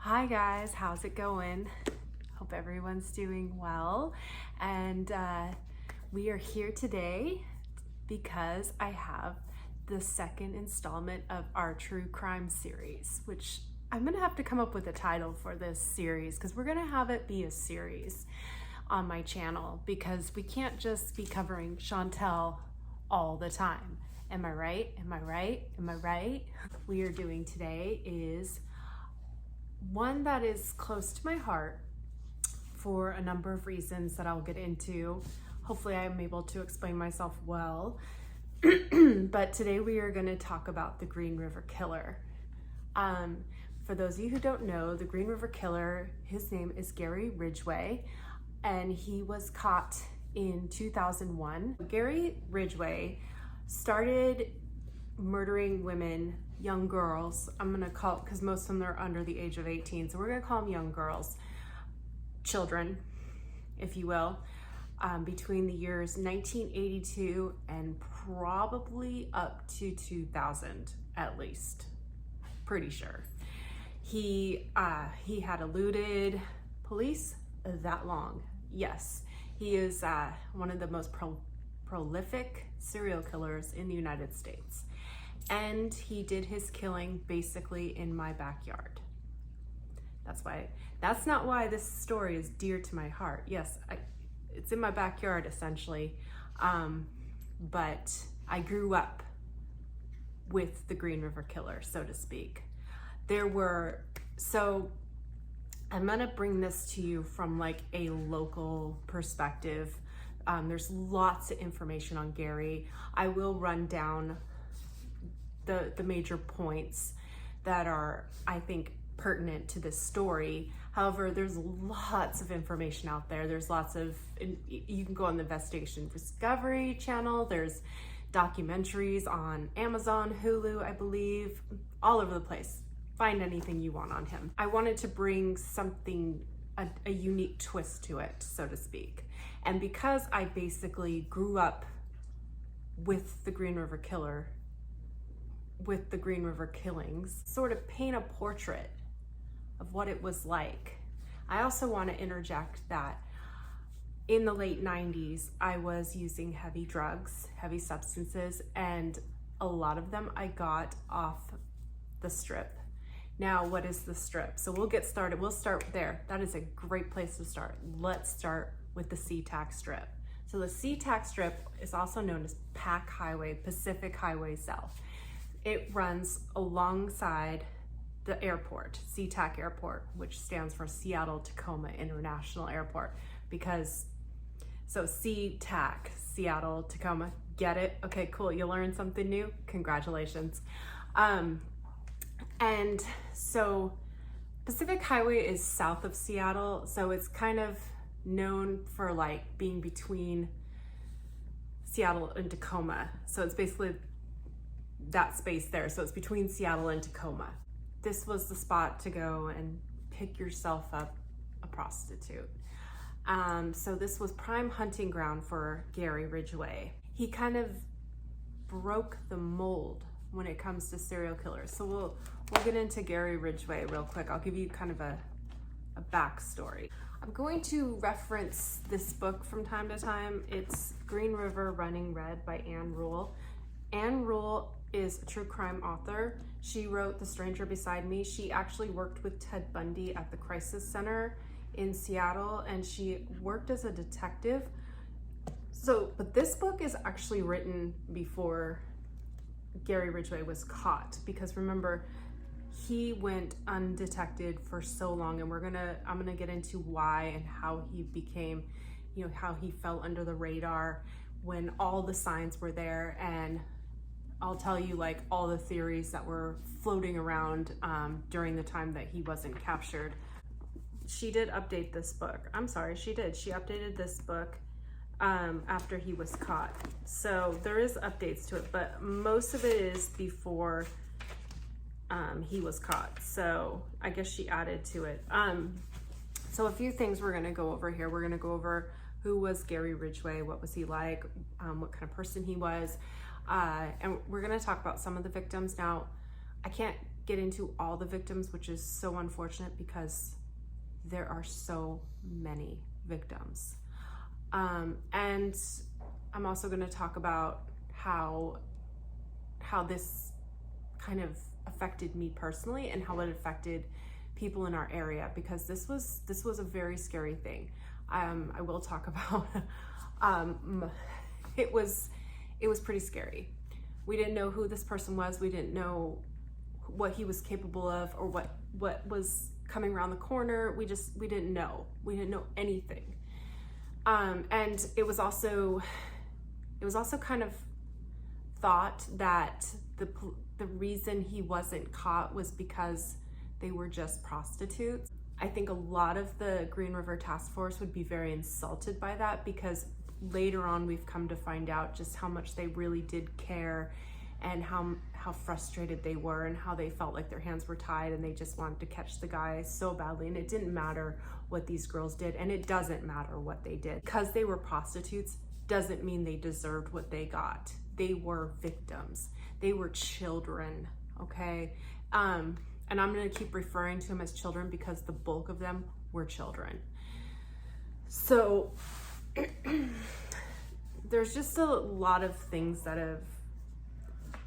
Hi guys, how's it going? Hope everyone's doing well. And we are here today because I have the second installment of our true crime series, which I'm gonna have to come up with a title for this series because we're gonna have it be a series on my channel because we can't just be covering Chantel all the time. Am I right? Am I right? Am I right? We are doing today is one that is close to my heart for a number of reasons that I'll get into. Hopefully I'm able to explain myself well. But today we are going to talk about the Green River Killer. For those of you who don't know, the Green River Killer, his name is Gary Ridgway, and he was caught in 2001. Gary Ridgway started murdering women, young girls. I'm gonna call it, because most of them are under the age of 18, so we're gonna call them young girls, children, if you will, between the years 1982 and probably up to 2000 at least, pretty sure. He had eluded police that long. Yes, he is one of the most prolific serial killers in the United States. And he did his killing basically in my backyard. That's not why this story is dear to my heart. Yes, it's in my backyard essentially, but I grew up with the Green River Killer, so to speak. So I'm gonna bring this to you from like a local perspective. There's lots of information on Gary. I will run down the major points that are, I think, pertinent to this story. However, there's lots of information out there. There's lots of, you can go on the Investigation Discovery channel. There's documentaries on Amazon, Hulu, I believe, all over the place. Find anything you want on him. I wanted to bring something, a unique twist to it, so to speak. And because I basically grew up with the Green River Killer, with the Green River killings, sort of paint a portrait of what it was like. I also want to interject that in the late 90s, I was using heavy drugs, heavy substances, and a lot of them I got off the strip. Now, what is the strip? So we'll get started. We'll start there. That is a great place to start. Let's start with the SeaTac strip. So the SeaTac strip is also known as PAC Highway, Pacific Highway South. It runs alongside the airport, SeaTac Airport, which stands for Seattle-Tacoma International Airport. So SeaTac, Seattle-Tacoma, get it? Okay, cool, you learned something new, congratulations. And so Pacific Highway is south of Seattle, so it's kind of known for like being between Seattle and Tacoma. So it's basically that space there. So it's between Seattle and Tacoma. This was the spot to go and pick yourself up a prostitute. So this was prime hunting ground for Gary Ridgway. He kind of broke the mold when it comes to serial killers. So we'll get into Gary Ridgway real quick. I'll give you kind of a backstory. I'm going to reference this book from time to time. It's Green River Running Red by Ann Rule. Ann Rule is a true crime author. She wrote The Stranger Beside Me. She actually worked with Ted Bundy at the Crisis Center in Seattle, and she worked as a detective. But this book is actually written before Gary Ridgway was caught, because remember, he went undetected for so long, and I'm gonna get into why and how he became, how he fell under the radar when all the signs were there. And I'll tell you like all the theories that were floating around during the time that he wasn't captured. She did update this book. I'm sorry, she did. She updated this book after he was caught. So there is updates to it, but most of it is before he was caught. So I guess she added to it. So a few things we're gonna go over here. We're gonna go over who was Gary Ridgway, what was he like, what kind of person he was, and we're gonna talk about some of the victims. Now, I can't get into all the victims, which is so unfortunate because there are so many victims. And I'm also going to talk about how this kind of affected me personally and how it affected people in our area, because this was a very scary thing. I will talk about it was pretty scary. We didn't know who this person was. We didn't know what he was capable of or what was coming around the corner. We didn't know. We didn't know anything. And it was also kind of thought that the reason he wasn't caught was because they were just prostitutes. I think a lot of the Green River Task Force would be very insulted by that, because later on we've come to find out just how much they really did care and how frustrated they were and how they felt like their hands were tied and they just wanted to catch the guy so badly. And it didn't matter what these girls did, and it doesn't matter what they did. Because they were prostitutes doesn't mean they deserved what they got. They were victims. They were children, okay? And I'm gonna keep referring to them as children because the bulk of them were children. So there's just a lot of things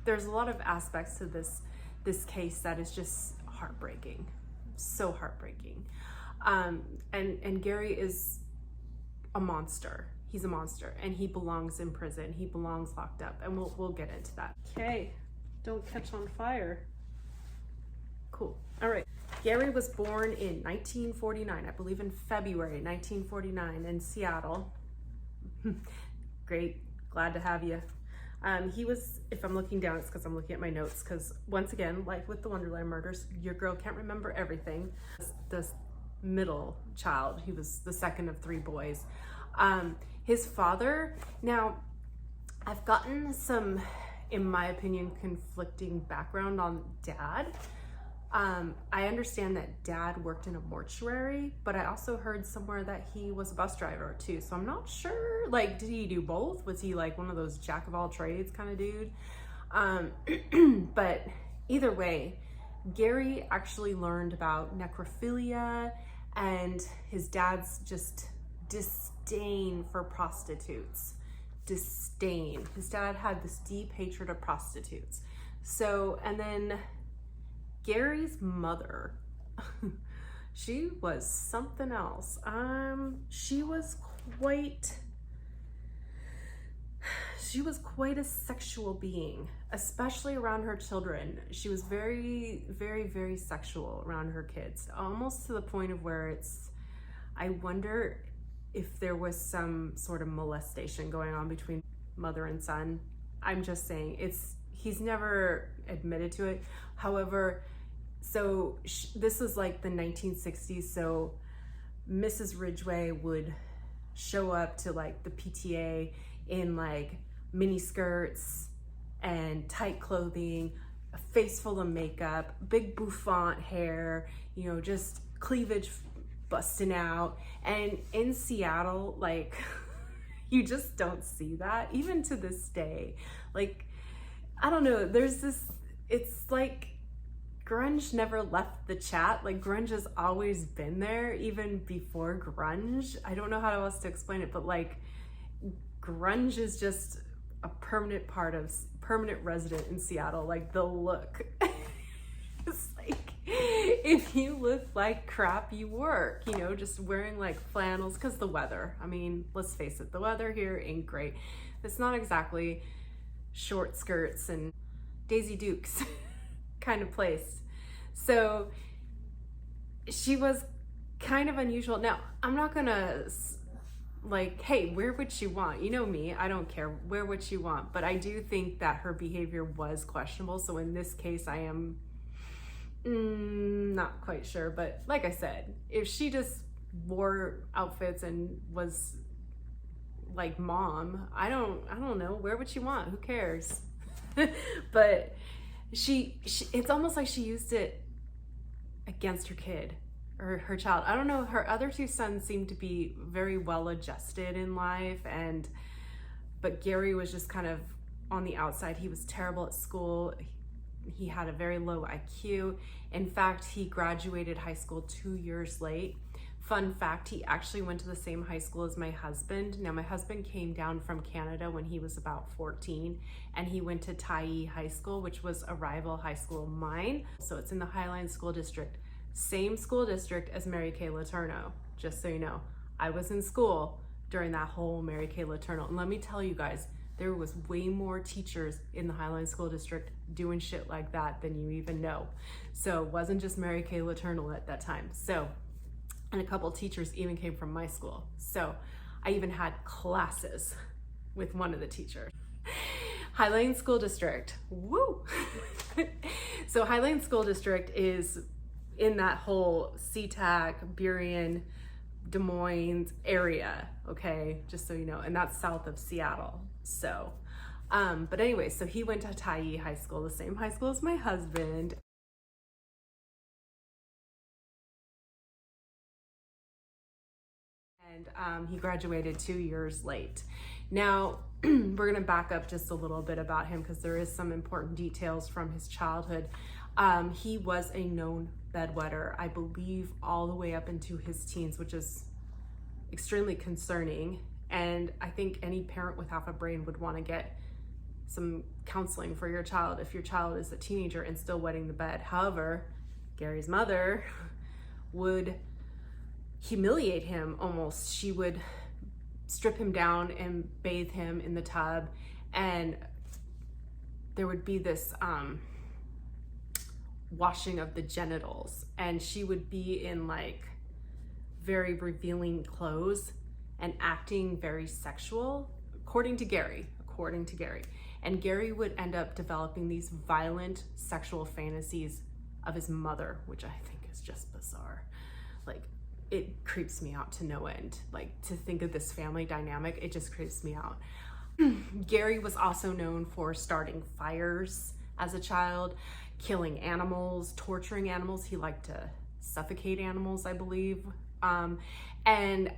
there's a lot of aspects to this case that is just heartbreaking, so heartbreaking. And Gary is a monster. He's a monster, and he belongs in prison. He belongs locked up, and we'll get into that. Okay, don't catch on fire. Cool. All right. Gary was born in 1949, I believe in February 1949 in Seattle. Great. Glad to have you. He was, if I'm looking down, it's because I'm looking at my notes, because once again, like with the Wonderland murders, your girl can't remember everything. The middle child, he was the second of three boys. His father, now I've gotten some, in my opinion, conflicting background on dad. I understand that dad worked in a mortuary, but I also heard somewhere that he was a bus driver too. So I'm not sure, like, did he do both? Was he like one of those jack of all trades kind of dude? But either way, Gary actually learned about necrophilia and his dad's just disdain for prostitutes. Disdain. His dad had this deep hatred of prostitutes. So, and then Gary's mother, she was something else. She was quite a sexual being, especially around her children. She was very, very, very sexual around her kids, almost to the point of where I wonder if there was some sort of molestation going on between mother and son. I'm just saying, he's never admitted to it. However, so this was like the 1960s, so Mrs. Ridgway would show up to like the PTA in like mini skirts and tight clothing, a face full of makeup, big bouffant hair, you know, just cleavage busting out. And in Seattle, like, you just don't see that, even to this day. Like, I don't know, it's like grunge never left the chat. Like, grunge has always been there, even before grunge. I don't know how else to explain it, but like, grunge is just a permanent resident in Seattle. Like, the look. It's like, if you look like crap, you work, you know, just wearing like flannels, because the weather, I mean, let's face it, the weather here ain't great. It's not exactly short skirts and Daisy Dukes kind of place. So she was kind of unusual. Now, I'm not gonna like, hey, wear what you want. You know me, I don't care, wear what you want. But I do think that her behavior was questionable. So in this case, I am not quite sure. But like I said, if she just wore outfits and was like mom, I don't know, wear what you want, who cares? But she it's almost like she used it against her kid or her child. I don't know, her other two sons seemed to be very well adjusted in life, but Gary was just kind of on the outside. He was terrible at school. He had a very low IQ. In fact, he graduated high school 2 years late. Fun fact, he actually went to the same high school as my husband. Now, my husband came down from Canada when he was about 14, and he went to Tyee High School, which was a rival high school of mine. So it's in the Highline School District. Same school district as Mary Kay Letourneau, just so you know. I was in school during that whole Mary Kay Letourneau. And let me tell you guys, there was way more teachers in the Highline School District doing shit like that than you even know. So it wasn't just Mary Kay Letourneau at that time. So, and a couple teachers even came from my school. So I even had classes with one of the teachers. Highline School District, woo! So Highline School District is in that whole SeaTac, Burien, Des Moines area, okay, just so you know, and that's south of Seattle. So, but anyway, so he went to Tyee High School, the same high school as my husband. And he graduated 2 years late. Now, we're gonna back up just a little bit about him because there is some important details from his childhood. He was a known bedwetter, I believe, all the way up into his teens, which is extremely concerning. And I think any parent with half a brain would want to get some counseling for your child if your child is a teenager and still wetting the bed. However, Gary's mother would humiliate him almost. She would strip him down and bathe him in the tub, and there would be this washing of the genitals, and she would be in like very revealing clothes and acting very sexual, according to Gary. And Gary would end up developing these violent sexual fantasies of his mother, which I think is just bizarre. Like, it creeps me out to no end. Like, to think of this family dynamic, it just creeps me out. Gary was also known for starting fires as a child, killing animals, torturing animals. He liked to suffocate animals, I believe. And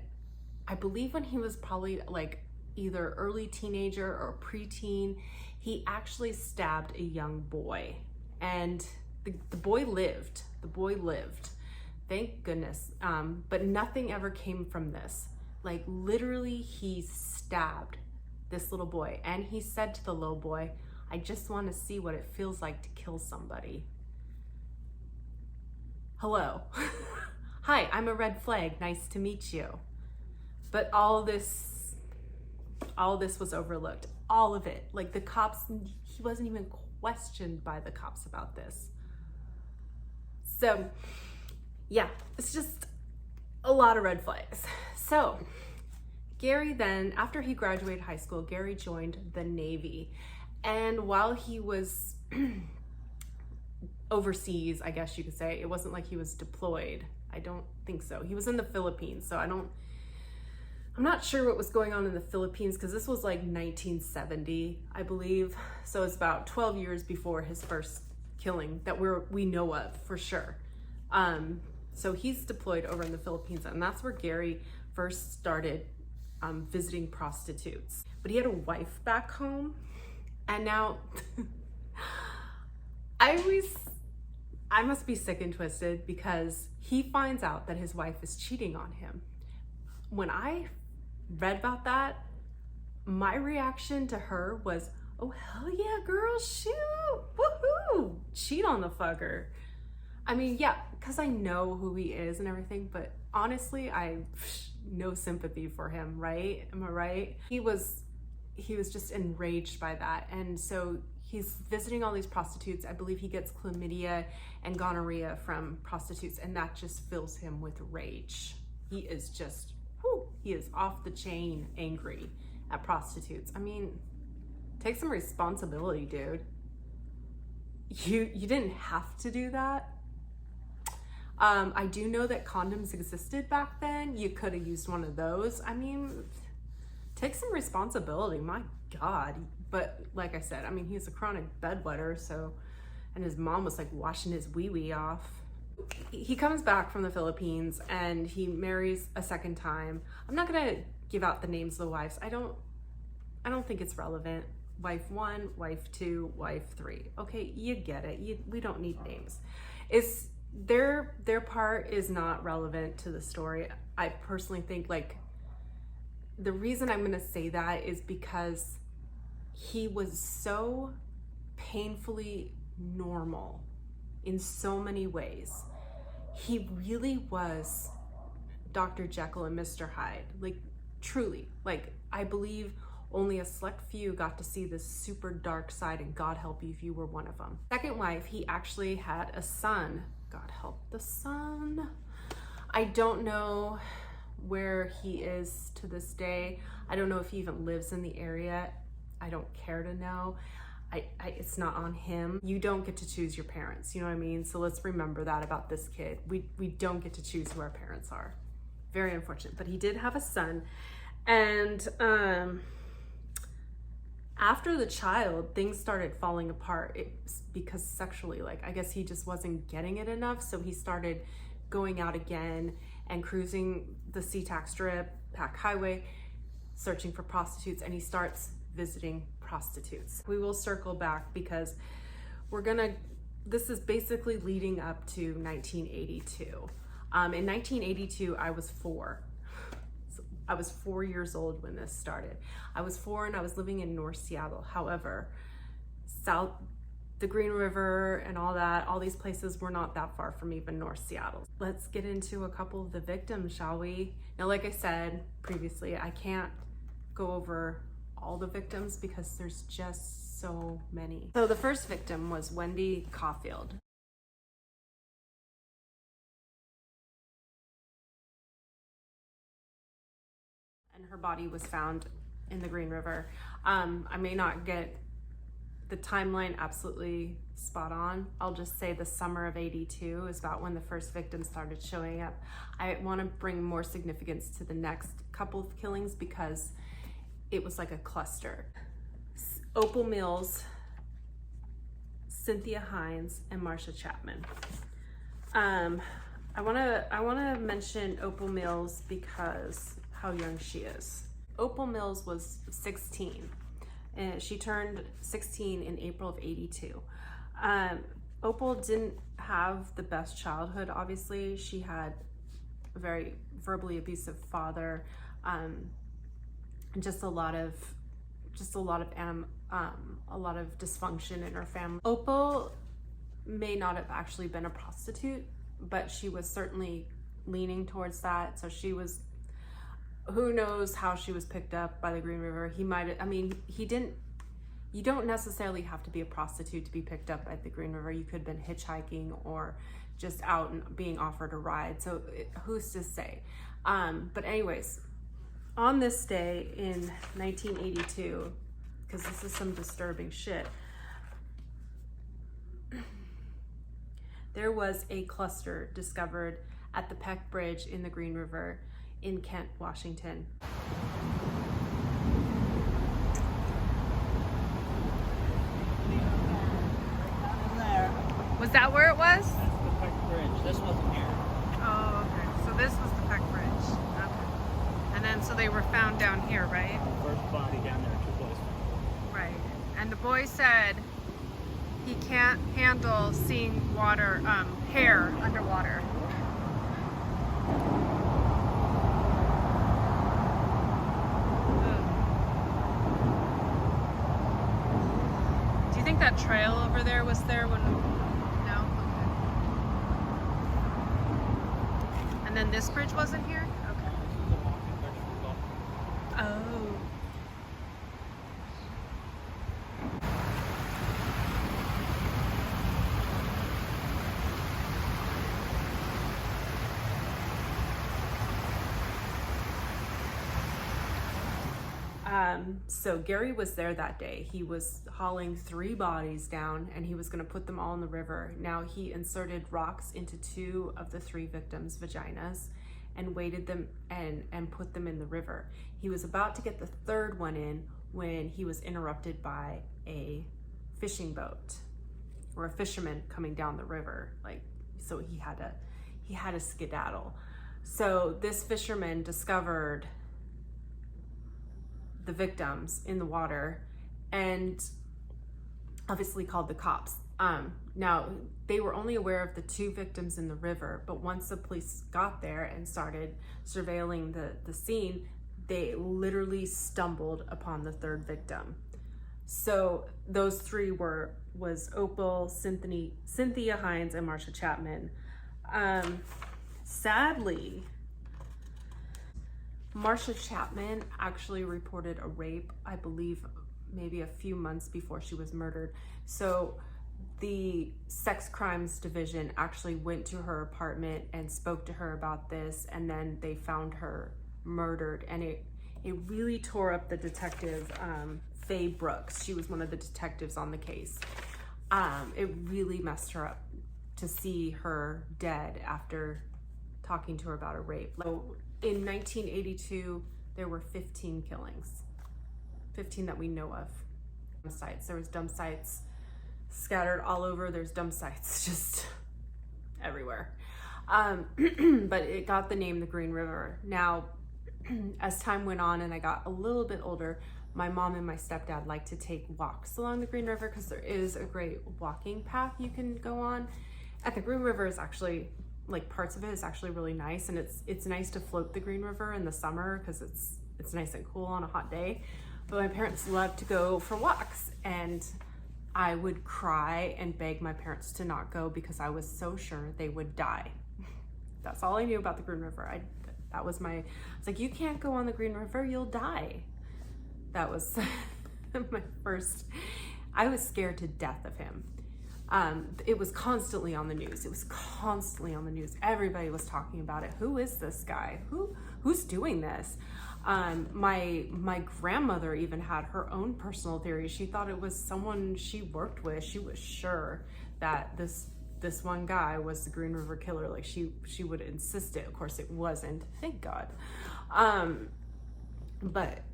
I believe when he was probably like either early teenager or preteen, he actually stabbed a young boy, and the boy lived. Thank goodness. But nothing ever came from this. Like, literally, he stabbed this little boy, and he said to the little boy, "I just want to see what it feels like to kill somebody." Hello. Hi, I'm a red flag. Nice to meet you. But all this was overlooked. All of it. Like, the cops, he wasn't even questioned by the cops about this. So, yeah, it's just a lot of red flags. So, Gary then, after he graduated high school, Gary joined the Navy. And while he was overseas, I guess you could say, it wasn't like he was deployed. I don't think so. He was in the Philippines, so I'm not sure what was going on in the Philippines, because this was like 1970, I believe. So it's about 12 years before his first killing that we know of for sure. So he's deployed over in the Philippines, and that's where Gary first started visiting prostitutes. But he had a wife back home, and now I must be sick and twisted, because he finds out that his wife is cheating on him. When I read about that, my reaction to her was, "Oh, hell yeah, girl, shoot, woohoo, cheat on the fucker." I mean, yeah, because I know who he is and everything, but honestly, I no sympathy for him, right? Am I right? He was just enraged by that. And so he's visiting all these prostitutes. I believe he gets chlamydia and gonorrhea from prostitutes, and that just fills him with rage. He is just, he is off the chain angry at prostitutes. I mean, take some responsibility, dude. You didn't have to do that. I do know that condoms existed back then. You could have used one of those. I mean, take some responsibility, my God. But like I said, I mean, he's a chronic bedwetter, so, and his mom was like washing his wee-wee off. He comes back from the Philippines and he marries a second time. I'm not gonna give out the names of the wives. I don't think it's relevant. wife 1, wife 2, wife 3. Okay, you get it. We don't need names. It's their part is not relevant to the story. I personally think, like, the reason I'm gonna say that is because he was so painfully normal in so many ways. He really was Dr. Jekyll and Mr. Hyde. Like, truly. Like, I believe only a select few got to see this super dark side, and God help you if you were one of them. Second wife, he actually had a son. God help the son. I don't know where he is to this day. I don't know if he even lives in the area. I don't care to know. It's not on him. You don't get to choose your parents, you know what I mean? So let's remember that about this kid. We don't get to choose who our parents are. Very unfortunate, but he did have a son. And after the child, things started falling apart because sexually, like, I guess he just wasn't getting it enough. So he started going out again and cruising the SeaTac Strip, Pack Highway, searching for prostitutes, and he starts visiting prostitutes. We will circle back because this is basically leading up to 1982. In 1982, I was 4. I was 4 years old when this started. I was 4 and I was living in North Seattle. However, the Green River and all these places were not that far from even North Seattle. Let's get into a couple of the victims, shall we? Now, like I said previously, I can't go over all the victims because there's just so many. So the first victim was Wendy Caulfield. And her body was found in the Green River. I may not get the timeline absolutely spot on. I'll just say the summer of '82 is about when the first victim started showing up. I want to bring more significance to the next couple of killings because it was like a cluster. Opal Mills, Cynthia Hines, and Marcia Chapman. I wanna mention Opal Mills because how young she is. Opal Mills was 16, and she turned 16 in April of '82. Opal didn't have the best childhood, obviously. She had a very verbally abusive father, and just a lot of dysfunction in her family. Opal may not have actually been a prostitute, but she was certainly leaning towards that. So she was, who knows how she was picked up by the Green River. You don't necessarily have to be a prostitute to be picked up at the Green River. You could have been hitchhiking or just out and being offered a ride. So who's to say? But anyways, on this day in 1982, because this is some disturbing shit, there was a cluster discovered at the Peck Bridge in the Green River in Kent, Washington. Was that where it was? That's the Peck Bridge. This wasn't here. Oh, okay. So this was the Peck Bridge. Okay. And then, so they were found down here, right? First body down there, 2 boys found. Right. And the boy said he can't handle seeing water, hair underwater. Do you think that trail over there was there when... No? Okay. And then this bridge wasn't here? Okay. Oh. So Gary was there that day. He was hauling 3 bodies down and he was going to put them all in the river. Now he inserted rocks into 2 of the 3 victims' vaginas and weighted them and put them in the river. He was about to get the 3rd one in when he was interrupted by a fishing boat or a fisherman coming down the river. So he had to skedaddle. So this fisherman discovered the victims in the water and obviously called the cops. Now, they were only aware of the 2 victims in the river, but once the police got there and started surveilling the scene, they literally stumbled upon the 3rd victim. So those 3 was Opal, Cynthia Hines, and Marsha Chapman. Sadly, Marsha Chapman actually reported a rape, I believe, maybe a few months before she was murdered. So the sex crimes division actually went to her apartment and spoke to her about this, and then they found her murdered, and it really tore up the detective, Faye Brooks. She was one of the detectives on the case. It really messed her up to see her dead after talking to her about a rape. So in 1982, there were 15 killings, 15 that we know of. Sites. There was dump sites scattered all over. There's dump sites just everywhere. But it got the name the Green River. Now, as time went on and I got a little bit older, my mom and my stepdad like to take walks along the Green River because there is a great walking path you can go on. And the Green River is actually, like, parts of it is actually really nice, and it's nice to float the Green River in the summer because it's nice and cool on a hot day. But my parents loved to go for walks, and I would cry and beg my parents to not go because I was so sure they would die. That's all I knew about the Green River. I was like, you can't go on the Green River, you'll die. That was my first, I was scared to death of him. It was constantly on the news. Everybody was talking about it. Who is this guy? Who's doing this? My grandmother even had her own personal theory. She thought it was someone she worked with. She was sure that this one guy was the Green River Killer. Like, she would insist it. Of course it wasn't, thank God. But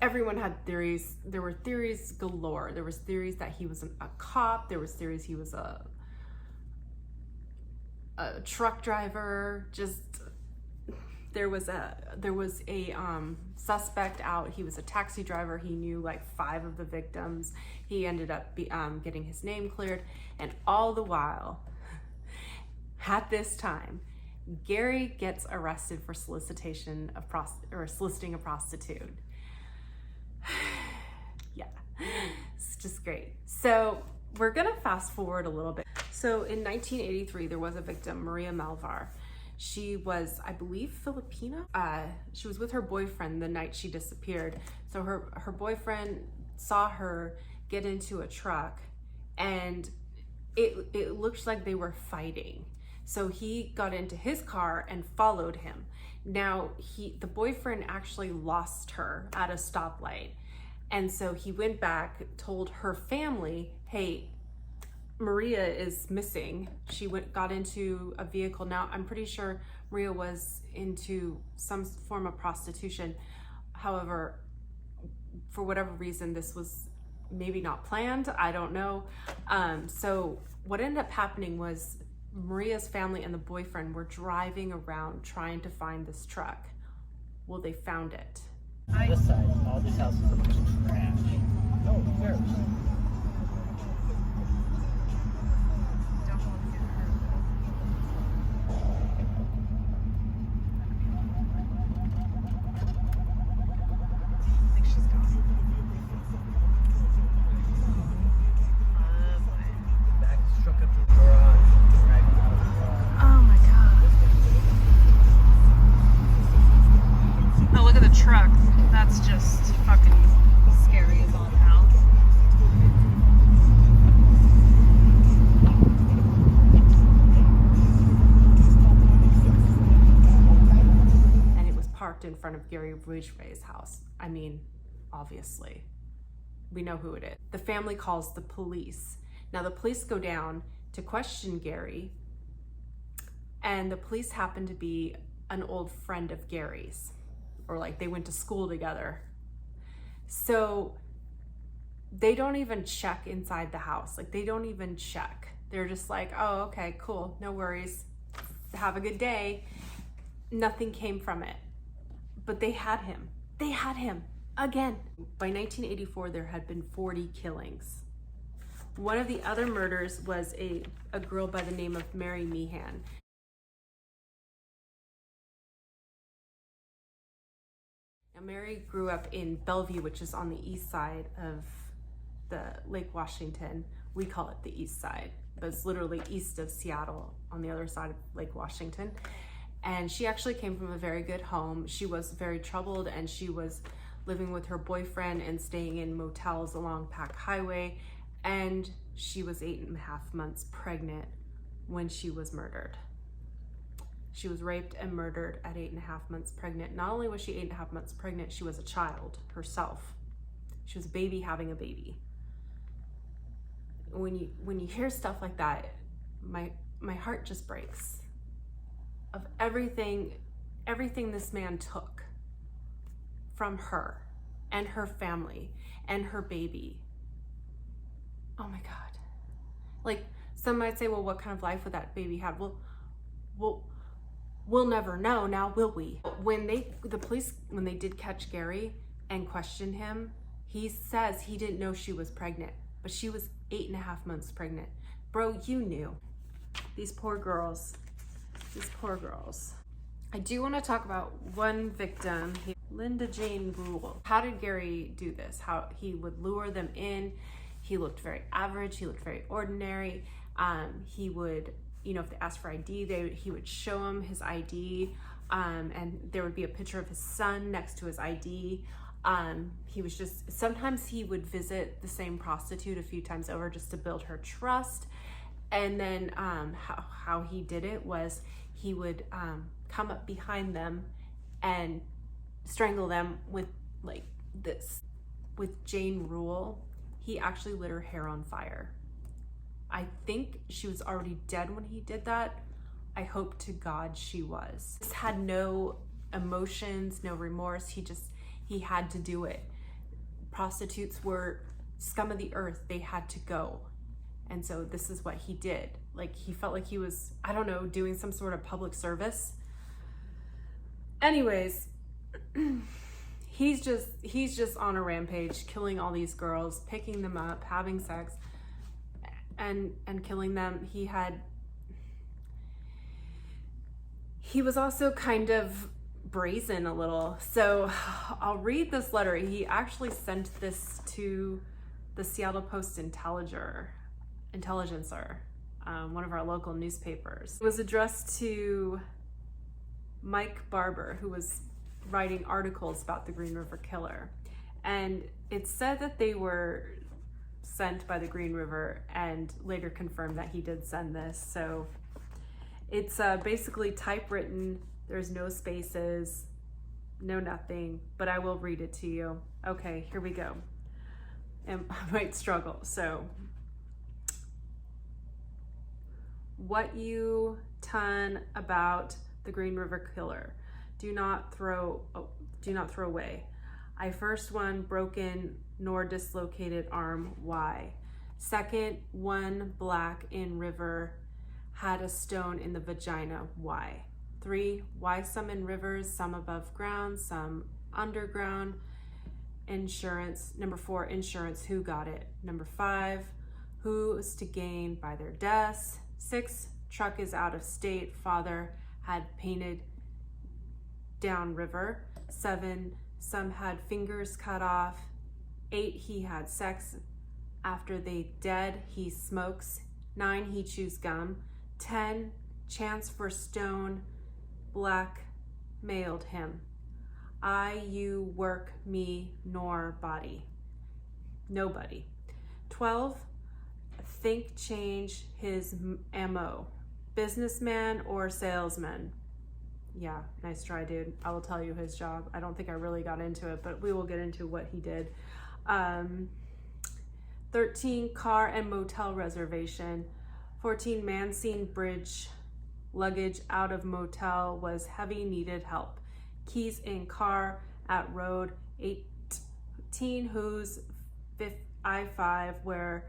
everyone had theories. There were theories galore. There was theories that he was a cop. There was theories he was a truck driver. Just, there was a suspect out. He was a taxi driver. He knew like 5 of the victims. He ended up getting his name cleared. And all the while, at this time, Gary gets arrested for soliciting a prostitute. Yeah, it's just great. So we're gonna fast forward a little bit. So in 1983, there was a victim, Maria Malvar. She was, I believe, Filipina. She was with her boyfriend the night she disappeared. So her boyfriend saw her get into a truck, and it looked like they were fighting. So he got into his car and followed him. Now, the boyfriend actually lost her at a stoplight. And so he went back, told her family, hey, Maria is missing. She got into a vehicle. Now, I'm pretty sure Maria was into some form of prostitution. However, for whatever reason, this was maybe not planned. I don't know. So what ended up happening was Maria's family and the boyfriend were driving around trying to find this truck. Well, they found it. This side, all these houses are a bunch of trash. No, there's. Truck. That's just fucking scary as all hell. And it was parked in front of Gary Ridgway's house. I mean, obviously, we know who it is. The family calls the police. Now the police go down to question Gary, and the police happen to be an old friend of Gary's. Or like they went to school together. So they don't even check inside the house. Like, they don't even check. They're just like, oh, okay, cool, no worries. Have a good day. Nothing came from it. But they had him. They had him. again. By 1984, there had been 40 killings. One of the other murders was a girl by the name of Mary Meehan. Now, Mary grew up in Bellevue, which is on the east side of the Lake Washington. We call it the east side, but it's literally east of Seattle on the other side of Lake Washington. And she actually came from a very good home. She was very troubled, and she was living with her boyfriend and staying in motels along Pack Highway. And she was 8.5 months pregnant when she was murdered. She was raped and murdered at 8.5 months pregnant. Not only was she 8.5 months pregnant, she was a child herself. She was a baby having a baby. When you hear stuff like that, my heart just breaks. Of everything this man took from her and her family and her baby. Oh my God. Like, some might say, well, what kind of life would that baby have? Well, we'll never know now, will we? When the police did catch Gary and question him, he says he didn't know she was pregnant, but she was 8.5 months pregnant. Bro, you knew. These poor girls. I do want to talk about one victim, Linda Jane Rule. How did Gary do this? How he would lure them in. He looked very average. He looked very ordinary. He would, if they asked for ID, he would show them his ID, and there would be a picture of his son next to his ID. He was sometimes he would visit the same prostitute a few times over just to build her trust. And then how he did it was he would come up behind them and strangle them with like this. With Jane Rule, he actually lit her hair on fire. I think she was already dead when he did that. I hope to God she was. He had no emotions, no remorse. He had to do it. Prostitutes were scum of the earth. They had to go. And so this is what he did. Like, he felt like he was, I don't know, doing some sort of public service. Anyways, he's just on a rampage, killing all these girls, picking them up, having sex, and killing them. He was also kind of brazen a little. So I'll read this letter. He actually sent this to the Seattle Post Intelligencer, one of our local newspapers. It was addressed to Mike Barber, who was writing articles about the Green River Killer. And it said that they were sent by the Green River, and later confirmed that he did send this. So it's basically typewritten. There's no spaces, no nothing, but I will read it to you. Okay, here we go. And I might struggle. So, what you ton about the Green River Killer? Do not throw away. I first one, broken nor dislocated arm. Why? Second, one black in river, had a stone in the vagina. Why? 3, why some in rivers, some above ground, some underground. Insurance. Number 4, insurance. Who got it? Number 5, who's to gain by their deaths? 6, truck is out of state. Father had painted down river. 7, some had fingers cut off. 8, he had sex after they dead. He smokes. 9, he chews gum. 10, chance for stone, blackmailed him. You work me nor body. Nobody. 12, think change his MO. Businessman or salesman? Yeah, nice try, dude. I will tell you his job. I don't think I really got into it, but we will get into what he did. 13, car and motel reservation. 14, man seen bridge. Luggage out of motel, was heavy, needed help. Keys in car at road. 18, who's I-5 where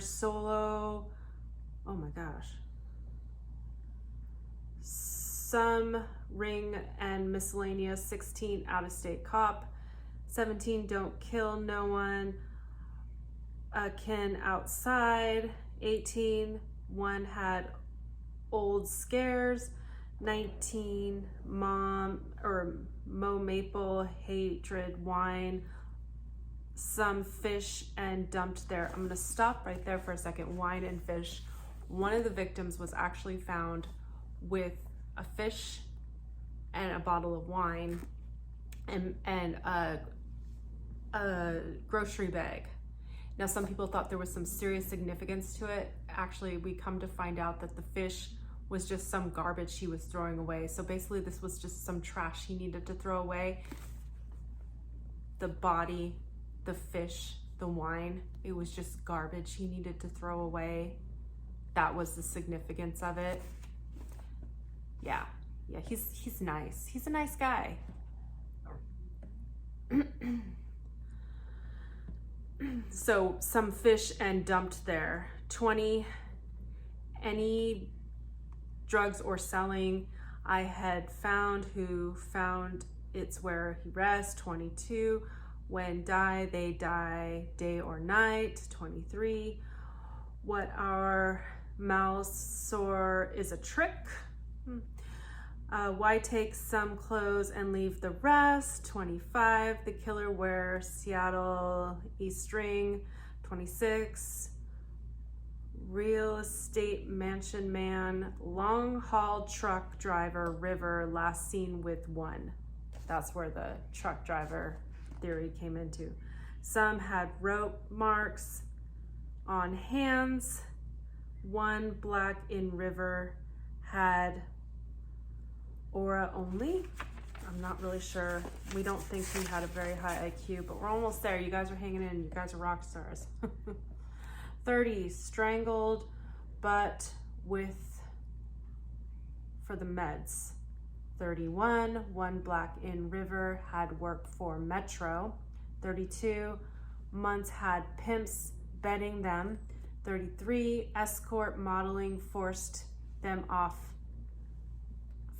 solo, oh my gosh. some ring and miscellaneous, 16 out-of-state cop, 17 don't kill no one, kin outside, 18 one had old scares, 19 mom or Mo Maple hatred wine, some fish and dumped there. I'm gonna stop right there for a second. Wine and fish. One of the victims was actually found with a fish and a bottle of wine and a grocery bag. Now, some people thought there was some serious significance to it. Actually, we come to find out that the fish was just some garbage he was throwing away. So basically this was just some trash he needed to throw away. The body, the fish, the wine, it was just garbage he needed to throw away. That was the significance of it. Yeah, he's nice. He's a nice guy. So some fish and dumped there. 20, any drugs or selling I had found, who found it's where he rests. 22, when die, they die day or night. 23, what our mouths sore is a trick. Why take some clothes and leave the rest? 25, the killer wears Seattle East Ring. 26, real estate mansion man, long haul truck driver, river, last seen with one. That's where the truck driver theory came into. Some had rope marks on hands. One black in river had aura only. I'm not really sure. We don't think he had a very high IQ, but we're almost there. You guys are hanging in. You guys are rock stars. 30, strangled, but for the meds. 31, one black in river had worked for Metro. 32, months had pimps betting them. 33, escort modeling forced them off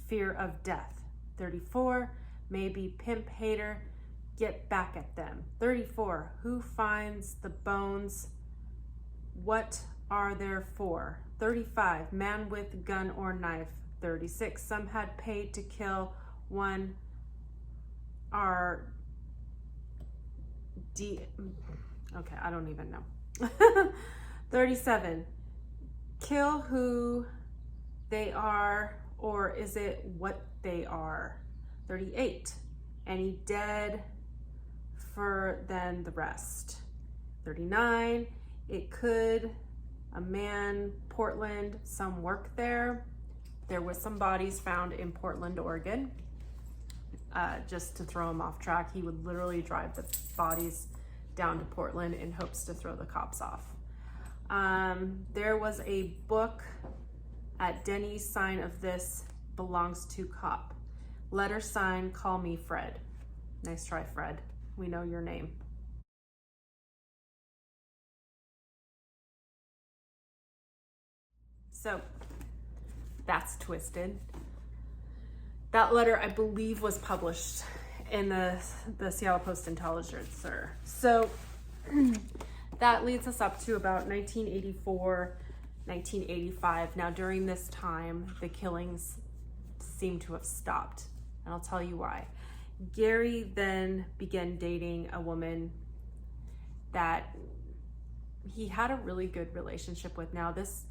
fear of death. 34, maybe pimp hater, get back at them. 34, who finds the bones? What are there for? 35, man with gun or knife. 36, some had paid to kill. One are okay, I don't even know. 37, kill who they are, or is it what they are? 38, any dead for than the rest. 39, it could, a man, Portland, some work there. There was some bodies found in Portland, Oregon. Just to throw him off track, he would literally drive the bodies down to Portland in hopes to throw the cops off. There was a book at Denny's, sign of this belongs to cop. Letter sign, call me Fred. Nice try, Fred. We know your name. So that's twisted. That letter, I believe, was published in the Seattle Post-Intelligencer. So that leads us up to about 1984, 1985. Now, during this time, the killings seem to have stopped, and I'll tell you why. Gary then began dating a woman that he had a really good relationship with. Now, this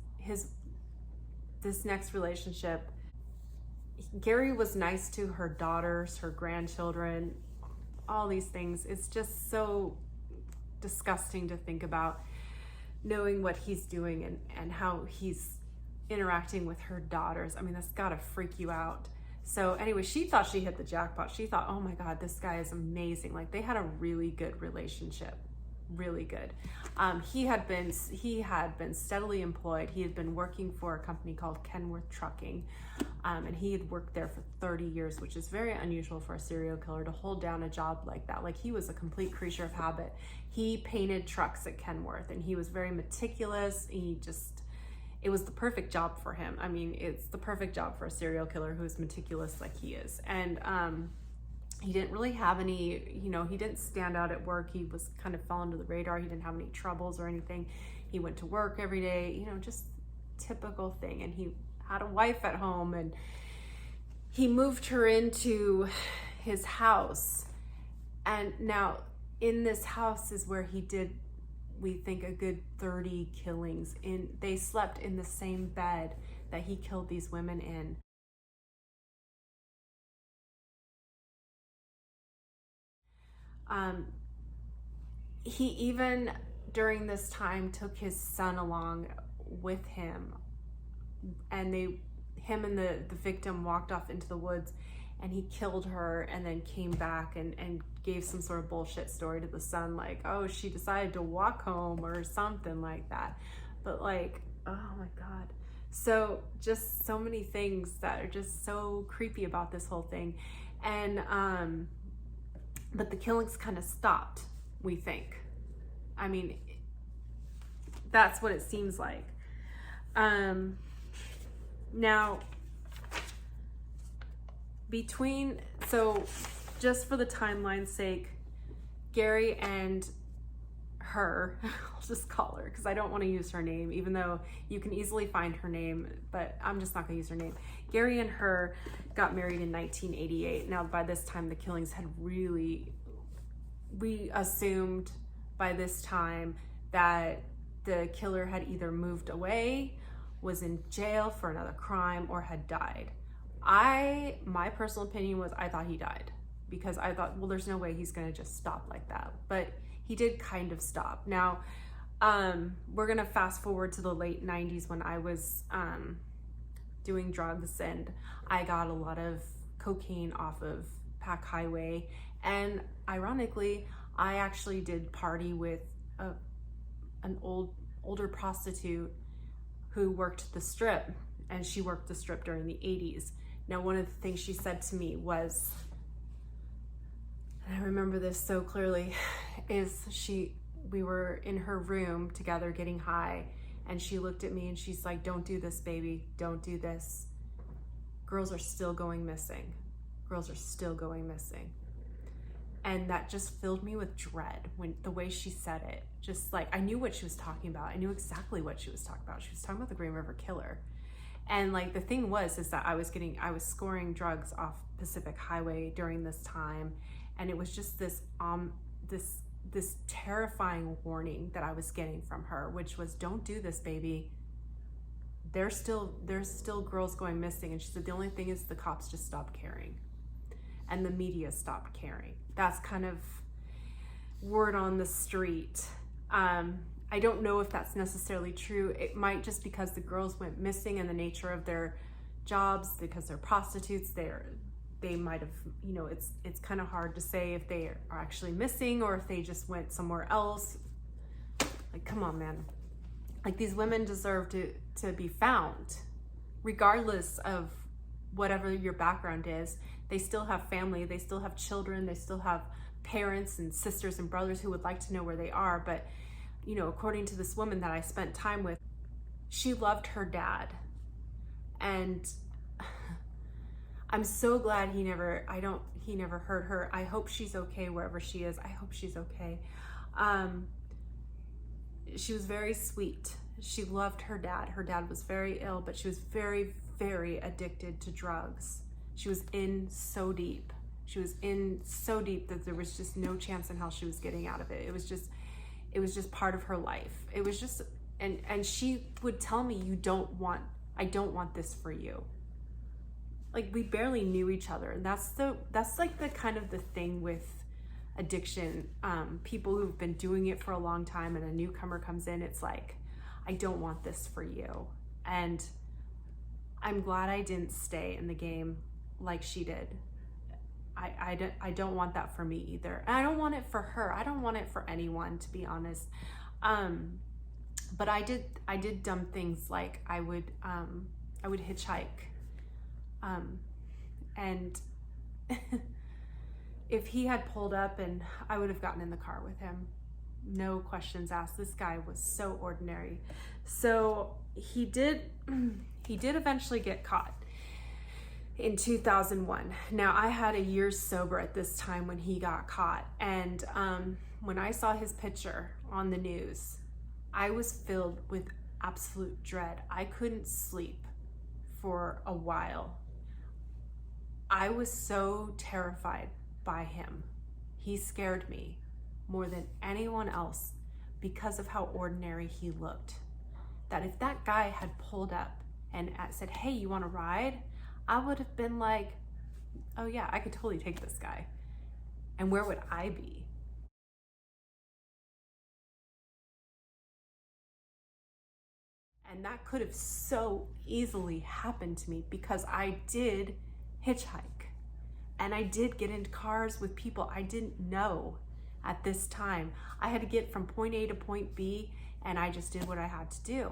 next relationship, Gary was nice to her daughters, her grandchildren, all these things. It's just so disgusting to think about, knowing what he's doing and how he's interacting with her daughters. I mean, that's gotta freak you out. So anyway, she thought she hit the jackpot. She thought, oh my God, this guy is amazing. Like, they had a really good relationship, really good. He had been steadily employed. He had been working for a company called Kenworth Trucking, and he had worked there for 30 years, which is very unusual for a serial killer to hold down a job like that. Like, he was a complete creature of habit. He painted trucks at Kenworth, and he was very meticulous. it was the perfect job for him. I mean, it's the perfect job for a serial killer who's meticulous like he is. And he didn't really have any, you know, he didn't stand out at work. He was kind of fell under the radar. He didn't have any troubles or anything. He went to work every day, you know, just typical thing. And he had a wife at home, and he moved her into his house. And now in this house is where he did, we think, a good 30 killings. They slept in the same bed that he killed these women in. He even during this time took his son along with him, and him and the victim walked off into the woods, and he killed her and then came back and gave some sort of bullshit story to the son, like, oh, she decided to walk home or something like that. But like, oh my God. So just so many things that are just so creepy about this whole thing. And but the killings kind of stopped, we think. I mean, that's what it seems like. Now, so just for the timeline's sake, Gary and her, I'll just call her because I don't want to use her name, even though you can easily find her name, but I'm just not going to use her name. Gary and her got married in 1988. Now, by this time, the killings had we assumed by this time that the killer had either moved away, was in jail for another crime, or had died. My personal opinion was I thought he died, because I thought, well, there's no way he's going to just stop like that. But he did kind of stop. Now, we're going to fast forward to the late 90s when I was doing drugs, and I got a lot of cocaine off of Pack Highway. And ironically, I actually did party with an older prostitute who worked the strip, and she worked the strip during the 80s. Now, one of the things she said to me was, and I remember this so clearly, is we were in her room together getting high, and she looked at me and she's like, don't do this, baby, don't do this. Girls are still going missing. Girls are still going missing. And that just filled me with dread when the way she said it. Just like, I knew what she was talking about. I knew exactly what she was talking about. She was talking about the Green River Killer. And like the thing is that I was scoring drugs off Pacific Highway during this time, and it was just this terrifying warning that I was getting from her, which was, don't do this, baby. There's still girls going missing. And she said the only thing is the cops just stopped caring, and the media stopped caring. That's kind of word on the street. I don't know if that's necessarily true. It might, just because the girls went missing and the nature of their jobs, because they're prostitutes, they might have, you know, it's kind of hard to say if they are actually missing or if they just went somewhere else. Like, come on, man. Like, these women deserve to be found, regardless of whatever your background is. They still have family, they still have children, they still have parents and sisters and brothers who would like to know where they are. But, you know, according to this woman that I spent time with, she loved her dad. And I'm so glad he never hurt her. I hope she's okay wherever she is. I hope she's okay. She was very sweet. She loved her dad. Her dad was very ill, but she was very, very addicted to drugs. She was in so deep. She was in so deep that there was just no chance in hell she was getting out of it. It was just part of her life. It was just, and she would tell me, I don't want this for you. Like, we barely knew each other. And that's like the kind of the thing with addiction. People who've been doing it for a long time and a newcomer comes in, it's like, I don't want this for you. And I'm glad I didn't stay in the game like she did. I don't want that for me either. And I don't want it for her. I don't want it for anyone, to be honest. But I did dumb things, like I would hitchhike. And if he had pulled up, and I would have gotten in the car with him, no questions asked. This guy was so ordinary. So he did eventually get caught in 2001. Now, I had a year sober at this time when he got caught. And when I saw his picture on the news, I was filled with absolute dread. I couldn't sleep for a while. I was so terrified by him. He scared me more than anyone else because of how ordinary he looked. That if that guy had pulled up and said, hey, you want to ride? I would have been like, oh yeah, I could totally take this guy. And where would I be? And that could have so easily happened to me because I did hitchhike and I did get into cars with people I didn't know at this time. I had to get from point A to point B, and I just did what I had to do.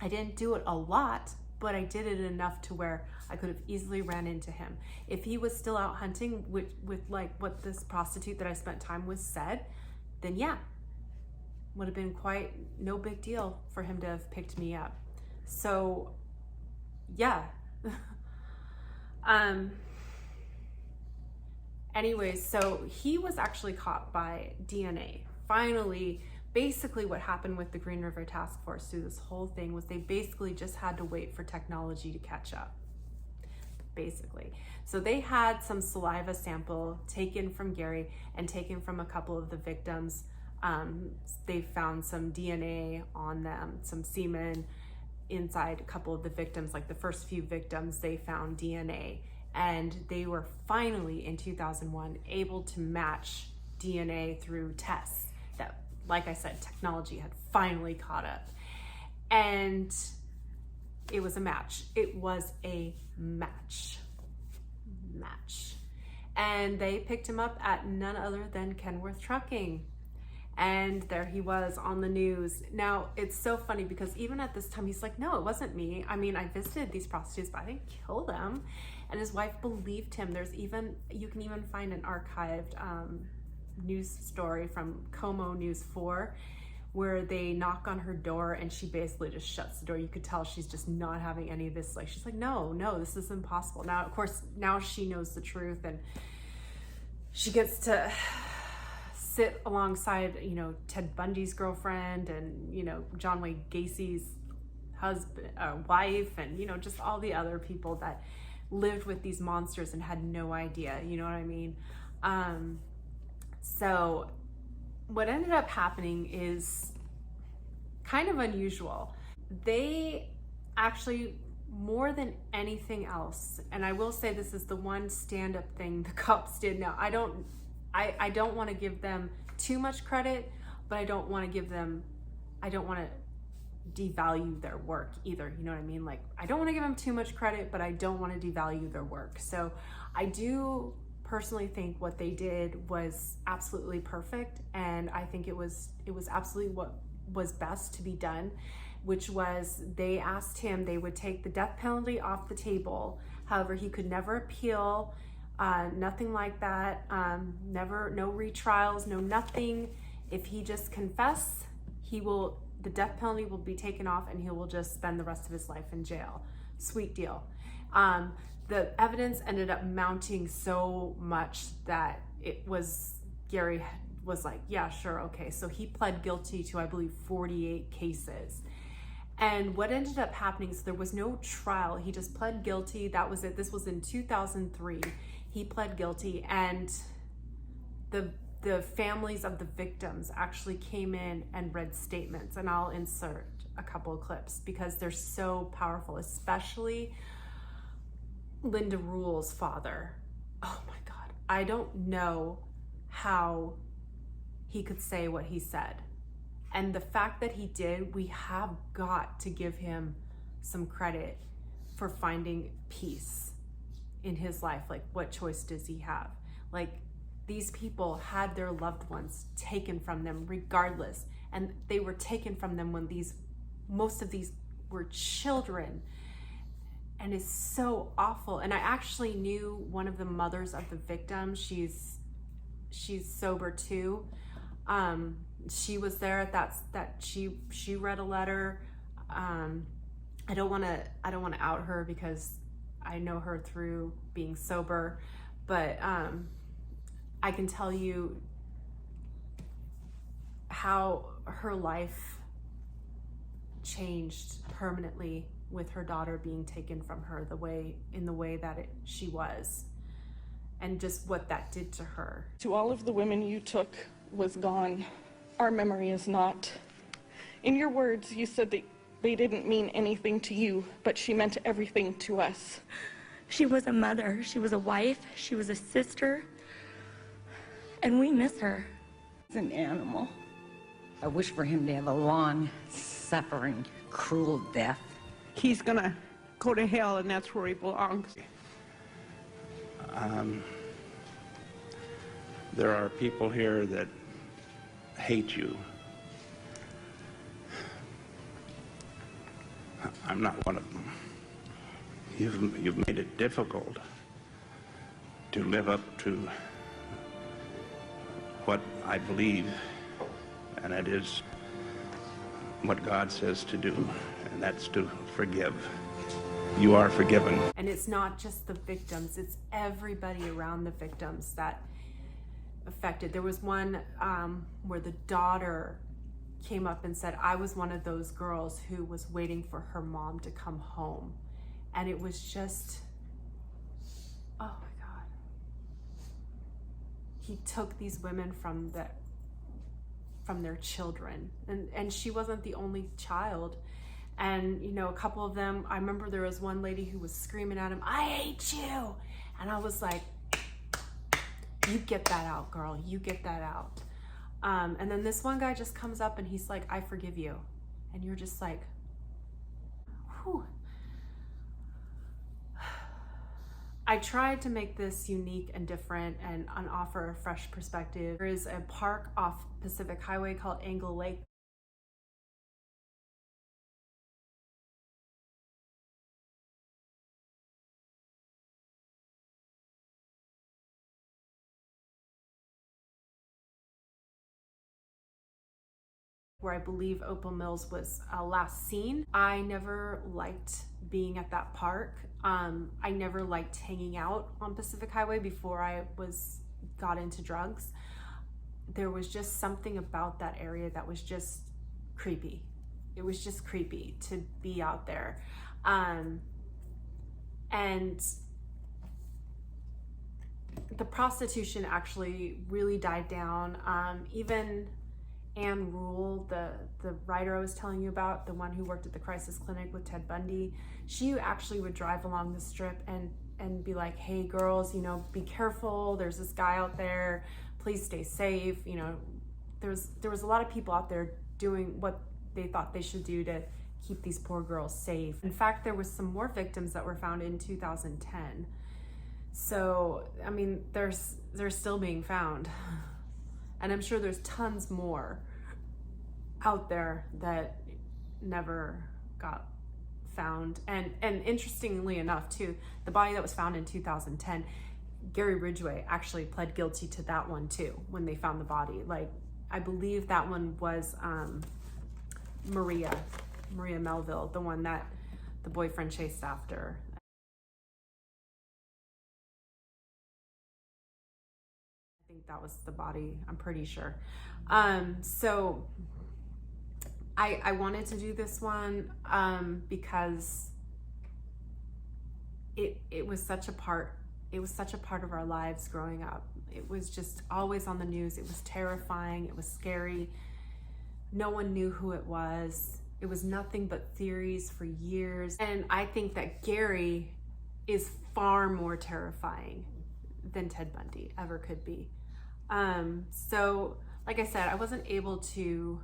I didn't do it a lot, but I did it enough to where I could have easily ran into him. If he was still out hunting with like what this prostitute that I spent time with said, then yeah, would have been quite no big deal for him to have picked me up. So yeah. Anyways, so he was actually caught by DNA. Finally, basically what happened with the Green River Task Force through this whole thing was they basically just had to wait for technology to catch up, basically. So they had some saliva sample taken from Gary and taken from a couple of the victims. They found some DNA on them, some semen inside a couple of the victims. Like the first few victims, they found DNA. And they were finally, in 2001, able to match DNA through tests that, like I said, technology had finally caught up. And it was a match. It was a match. And they picked him up at none other than Kenworth Trucking. And there he was on the news. Now, it's so funny because even at this time, he's like, no, it wasn't me. I mean, I visited these prostitutes, but I didn't kill them. And his wife believed him. You can even find an archived news story from Como News 4 where they knock on her door and she basically just shuts the door. You could tell she's just not having any of this. Like, she's like, no, this is impossible. Now, of course, now she knows the truth and she gets to sit alongside, Ted Bundy's girlfriend and, John Wayne Gacy's husband, wife, and, just all the other people that lived with these monsters and had no idea, you know what I mean? So what ended up happening is kind of unusual. They actually, more than anything else, and I will say this is the one stand-up thing the cops did. Now, I don't want to give them too much credit, but I don't want to devalue their work either. You know what I mean? Like, I don't want to give them too much credit, but I don't want to devalue their work. So I do personally think what they did was absolutely perfect. And I think it was absolutely what was best to be done, which was they asked him, they would take the death penalty off the table. However, he could never appeal. Nothing like that. No retrials, no nothing. If he just confess, the death penalty will be taken off and he will just spend the rest of his life in jail. Sweet deal. The evidence ended up mounting so much that Gary was like, yeah, sure, okay. So he pled guilty to, I believe, 48 cases. And what ended up happening, so there was no trial. He just pled guilty. That was it. This was in 2003. He pled guilty, and the families of the victims actually came in and read statements, and I'll insert a couple of clips because they're so powerful, especially Linda Rule's father. Oh my God. I don't know how he could say what he said. And the fact that he did, we have got to give him some credit for finding peace in his life. Like, what choice does he have? Like, these people had their loved ones taken from them regardless. And they were taken from them when most of these were children. And it's so awful. And I actually knew one of the mothers of the victim. She's sober too. She was there at that she read a letter. I don't want to out her because I know her through being sober, but I can tell you how her life changed permanently with her daughter being taken from her in the way that she was, and just what that did to her. To all of the women you took was gone. Our memory is not. In your words, you said that they didn't mean anything to you, but she meant everything to us. She was a mother, she was a wife, she was a sister, and we miss her. He's an animal. I wish for him to have a long, suffering, cruel death. He's gonna go to hell, and that's where he belongs. There are people here that hate you. I'm not one of them. You've made it difficult to live up to what I believe, and that is what God says to do, and that's to forgive. You are forgiven. And it's not just the victims, it's everybody around the victims that affected. There was one where the daughter came up and said, I was one of those girls who was waiting for her mom to come home. And it was just, oh my God. He took these women from their children. And she wasn't the only child. And, you know, a couple of them, I remember there was one lady who was screaming at him, I hate you. And I was like, you get that out, girl. You get that out. And then this one guy just comes up and he's like, I forgive you. And you're just like, whew. I tried to make this unique and different and offer a fresh perspective. There is a park off Pacific Highway called Angle Lake. Where I believe Opal Mills was last seen. I never liked being at that park. I never liked hanging out on Pacific Highway before I got into drugs. There was just something about that area that was just creepy. It was just creepy to be out there. And the prostitution actually really died down. Even Anne Rule, the writer I was telling you about, the one who worked at the crisis clinic with Ted Bundy, she actually would drive along the strip and be like, hey girls, you know, be careful, there's this guy out there, please stay safe. You know, there was a lot of people out there doing what they thought they should do to keep these poor girls safe. In fact, there was some more victims that were found in 2010. So, I mean, they're still being found. And I'm sure there's tons more out there that never got found. And interestingly enough too, the body that was found in 2010, Gary Ridgway actually pled guilty to that one too when they found the body. Like, I believe that one was Maria Melville, the one that the boyfriend chased after. I think that was the body, I'm pretty sure. So I wanted to do this one because it was such a part of our lives growing up. It was just always on the news. It was terrifying, it was scary. No one knew who it was. It was nothing but theories for years. And I think that Gary is far more terrifying than Ted Bundy ever could be. So like I said, I wasn't able to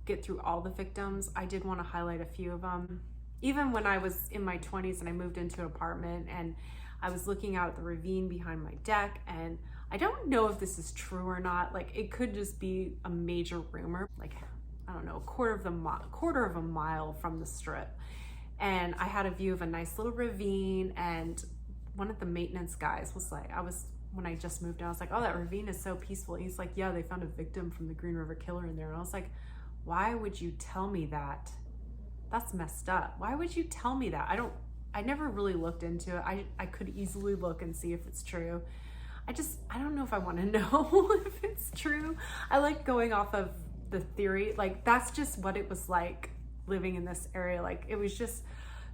get through all the victims. I did want to highlight a few of them. Even when I was in my 20s and I moved into an apartment and I was looking out at the ravine behind my deck, and I don't know if this is true or not. Like, it could just be a major rumor. Like, I don't know, a quarter of a mile from the strip. And I had a view of a nice little ravine, and one of the maintenance guys was like, I was when I just moved in, I was like, oh, that ravine is so peaceful. He's like, yeah, they found a victim from the Green River Killer in there. And I was like, why would you tell me that? That's messed up. Why would you tell me that? I never really looked into it. I could easily look and see if it's true. I don't know if I want to know if it's true. I like going off of the theory. Like, that's just what it was like living in this area. Like, it was just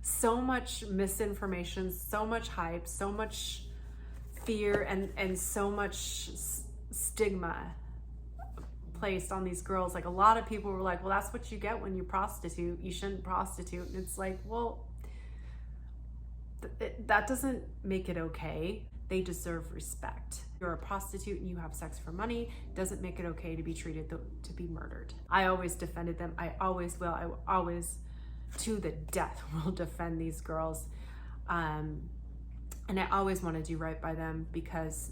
so much misinformation, so much hype, so much fear, and so much stigma placed on these girls. Like, a lot of people were like, well, that's what you get when you prostitute. You shouldn't prostitute. And it's like, well, that doesn't make it okay. They deserve respect. You're a prostitute and you have sex for money. Doesn't make it okay to be treated to be murdered. I always defended them. I always will. I always, to the death, will defend these girls. And I always want to do right by them, because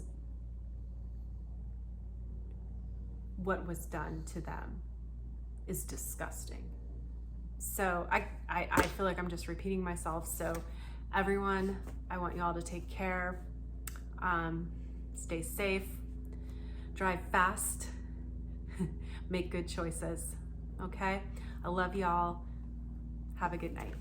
what was done to them is disgusting. So I feel like I'm just repeating myself. So everyone, I want y'all to take care. Stay safe, drive fast, make good choices, okay? I love y'all. Have a good night.